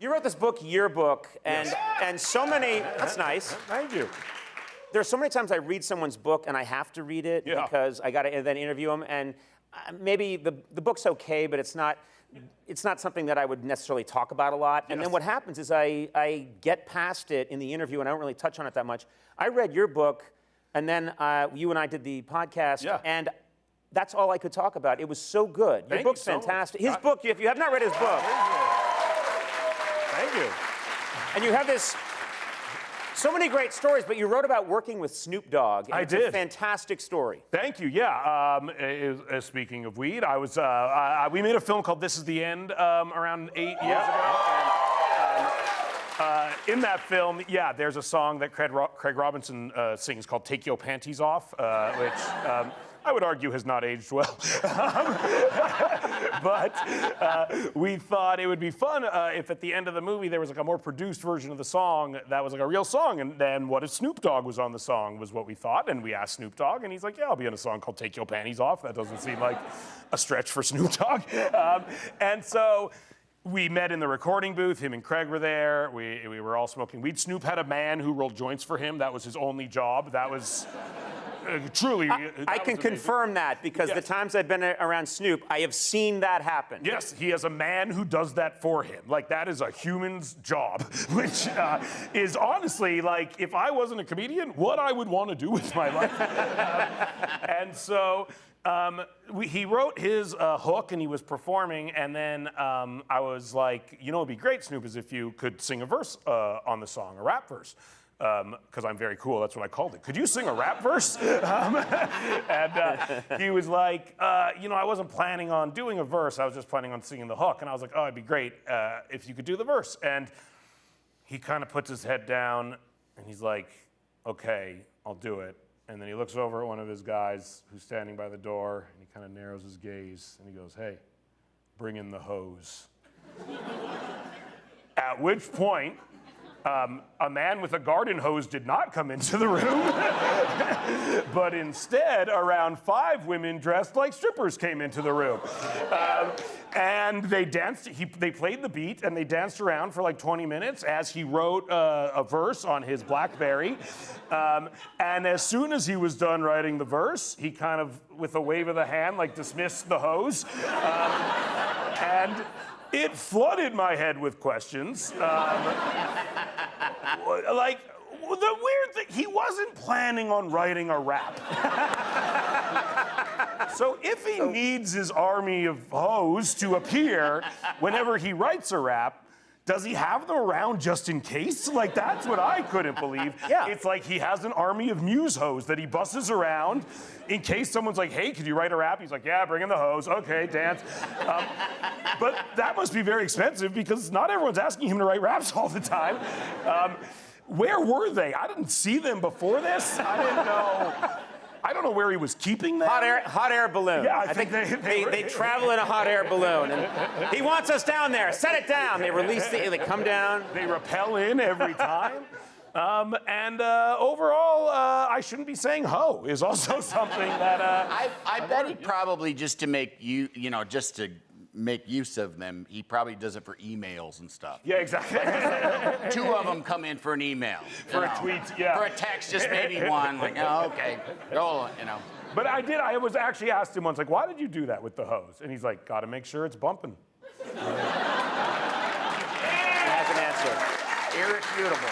You wrote this book, Yearbook, and so many. That's nice. Thank you. There's so many times I read someone's book and I have to read it because I got to then interview them, and maybe the book's okay, but it's not something that I would necessarily talk about a lot. And then what happens is I get past it in the interview and I don't really touch on it that much. I read your book, and then you and I did the podcast, and that's all I could talk about. It was so good. Your book's fantastic. His book, if you have not read his book. Thank you. And you have so many great stories, but you wrote about working with Snoop Dogg. And it's a fantastic story. Thank you. Yeah. Speaking of weed, we made a film called This Is the End around 8 years ago. And, in that film, there's a song that Craig Robinson sings called "Take Your Panties Off," which. I would argue has not aged well. But we thought it would be fun if at the end of the movie there was like a more produced version of the song that was like a real song. And then what if Snoop Dogg was on the song was what we thought. And we asked Snoop Dogg, and he's like, yeah, I'll be in a song called Take Your Panties Off. That doesn't seem like a stretch for Snoop Dogg. And so we met in the recording booth. Him and Craig were there. We were all smoking weed. Snoop had a man who rolled joints for him. That was his only job. That was... truly, I can confirm that because the times I've been around Snoop, I have seen that happen. Yes, he has a man who does that for him. Like, that is a human's job, which is honestly, like, if I wasn't a comedian, what I would want to do with my life. And so he wrote his hook and he was performing, and then I was like, you know, it'd be great, Snoop, is if you could sing a verse on the song, a rap verse. Because I'm very cool, that's what I called it. Could you sing a rap verse? And he was like, you know, I wasn't planning on doing a verse, I was just planning on singing the hook. And I was like, oh, it'd be great if you could do the verse. And he kind of puts his head down and he's like, okay, I'll do it. And then he looks over at one of his guys who's standing by the door, and he kind of narrows his gaze and he goes, hey, bring in the hose. At which point, a man with a garden hose did not come into the room, but instead, around 5 women dressed like strippers came into the room. And they danced, they played the beat, and they danced around for like 20 minutes as he wrote a verse on his BlackBerry. And as soon as he was done writing the verse, he kind of, with a wave of the hand, like dismissed the hose. And it flooded my head with questions. Like, the weird thing, he wasn't planning on writing a rap. So if he needs his army of hoes to appear whenever he writes a rap, does he have them around just in case? Like, that's what I couldn't believe. Yeah. It's like he has an army of muse hoes that he busses around in case someone's like, hey, could you write a rap? He's like, yeah, bring in the hose. Okay, dance. But that must be very expensive because not everyone's asking him to write raps all the time. Where were they? I didn't see them before this. I didn't know. I don't know where he was keeping them. Hot air balloon. Yeah, I think they travel in a hot air balloon. And he wants us down there. Set it down. They release they come down. They rappel in every time. Overall, I shouldn't be saying ho is also something that... I bet he probably, just to make just to make use of them, he probably does it for emails and stuff. Yeah, exactly. 2 of them come in for an email. For a tweet, yeah. For a text, just maybe one, like, oh, okay, go, you know. But I was actually asked him once, like, why did you do that with the hose? And he's like, gotta make sure it's bumping. He has an answer. Irrefutable.